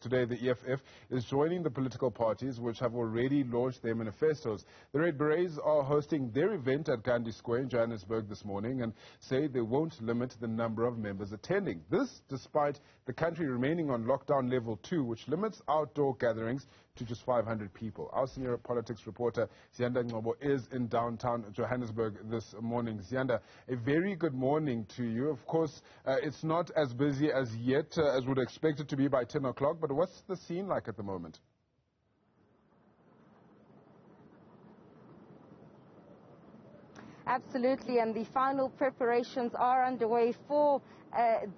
Today, the EFF is joining the political parties which have already launched their manifestos. The Red Berets are hosting their event at Ghandi Square in Johannesburg this morning and say they won't limit the number of members attending. This despite the country remaining on lockdown level 2, which limits outdoor gatherings to just 500 people. Our senior politics reporter, Ziyanda Ngcobo, is in downtown Johannesburg this morning. Ziyanda, a very good morning to you. Of course, it's not as busy as yet as would expect it to be by 10 o'clock, but what's the scene like at the moment? Absolutely, and the final preparations are underway for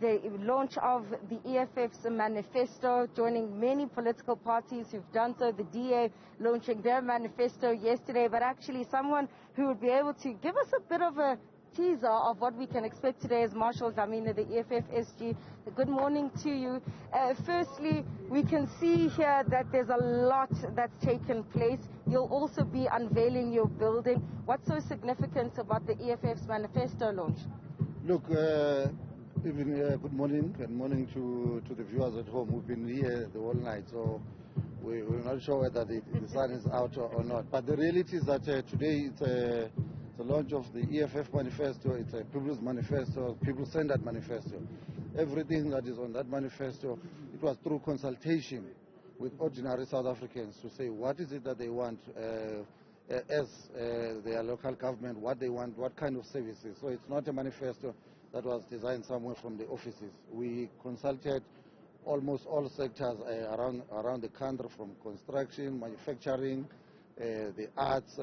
the launch of the EFF's manifesto, joining many political parties who've done so. The DA launching their manifesto yesterday, but actually someone who would be able to give us a bit of a teaser of what we can expect today is Marshal Dlamini, the EFF SG. Good morning to you. Firstly, we can see here that there's a lot that's taken place. You'll also be unveiling your building. What's so significant about the EFF's manifesto launch? Look, good morning and morning to the viewers at home. We've been here the whole night, so we're not sure whether the sun is out or not. But the reality is that today it's the launch of the EFF manifesto. It's a people's manifesto, people-centered manifesto. Everything that is on that manifesto, it was through consultation with ordinary South Africans to say what is it that they want as their local government, what they want, what kind of services. So it's not a manifesto that was designed somewhere from the offices. We consulted almost all sectors around the country, from construction, manufacturing, the arts,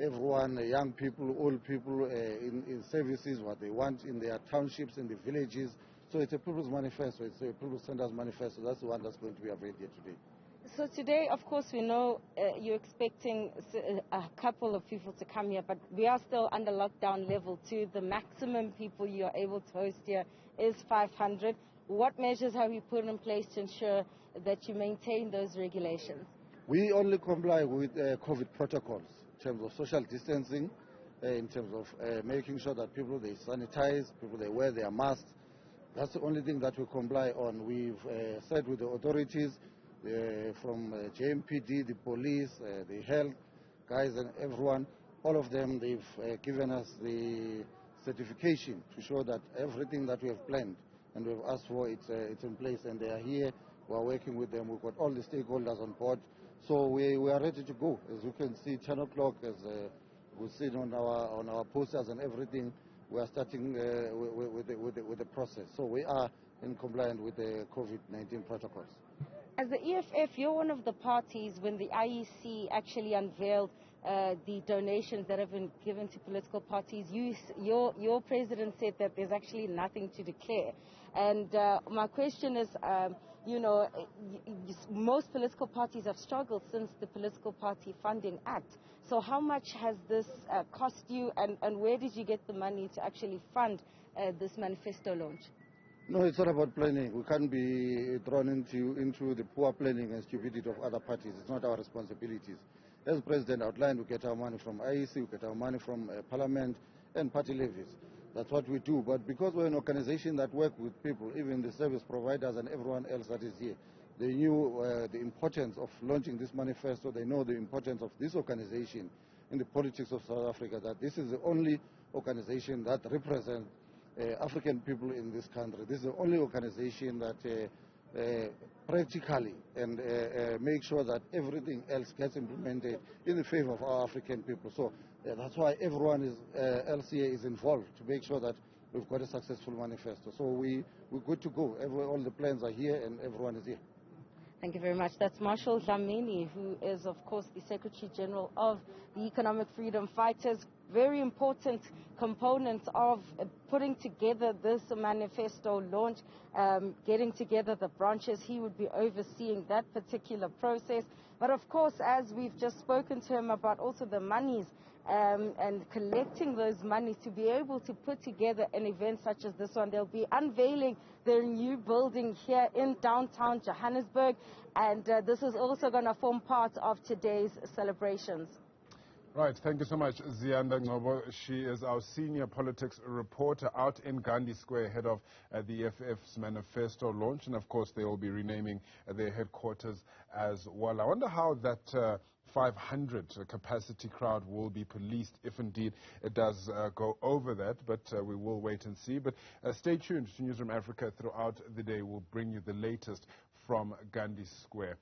everyone, young people, old people, in services, what they want in their townships, in the villages. So it's a people's manifesto, it's a people's centers manifesto. That's the one that's going to be available here today. So today, of course, we know you're expecting a couple of people to come here, but we are still under lockdown level 2. The maximum people you are able to host here is 500. What measures have you put in place to ensure that you maintain those regulations? We only comply with COVID protocols in terms of social distancing, in terms of making sure that people, they sanitize, people, they wear their masks. That's the only thing that we comply on. We've said with the authorities, from JMPD, the police, the health guys and everyone, all of them, they've given us the certification to show that everything that we have planned and we've asked for, it's in place, and they are here. We are working with them. We've got all the stakeholders on board. So we are ready to go. As you can see, 10 o'clock, as we've seen on our posters and everything, we are starting with the process. So we are in compliance with the COVID-19 protocols. As the EFF, you're one of the parties when the IEC actually unveiled the donations that have been given to political parties. Your president said that there's actually nothing to declare. And my question is, most political parties have struggled since the Political Party Funding Act. So how much has this cost you, and where did you get the money to actually fund this manifesto launch? No, it's not about planning. We can't be thrown into the poor planning and stupidity of other parties. It's not our responsibilities. As the President outlined, we get our money from IEC, we get our money from Parliament and party levies. That's what we do. But because we're an organization that works with people, even the service providers and everyone else that is here, they knew the importance of launching this manifesto. They know the importance of this organization in the politics of South Africa, that this is the only organization that represents African people in this country. This is the only organization that practically and make sure that everything else gets implemented in the favor of our African people. So that's why everyone else here is involved, to make sure that we've got a successful manifesto. So we're good to go. All the plans are here and everyone is here. Thank you very much. That's Marshal Dlamini, who is, of course, the Secretary General of the Economic Freedom Fighters. Very important component of putting together this manifesto launch, getting together the branches. He would be overseeing that particular process. But of course, as we've just spoken to him about also the monies and collecting those monies to be able to put together an event such as this one. They'll be unveiling their new building here in downtown Johannesburg, and this is also going to form part of today's celebrations. Right, thank you so much, Ziyanda Ngcobo. She is our senior politics reporter out in Ghandi Square, ahead of the EFF's manifesto launch, and of course they will be renaming their headquarters as well. I wonder how that 500 capacity crowd will be policed, if indeed it does go over that, but we will wait and see. But stay tuned to Newzroom Afrika throughout the day. We'll bring you the latest from Ghandi Square.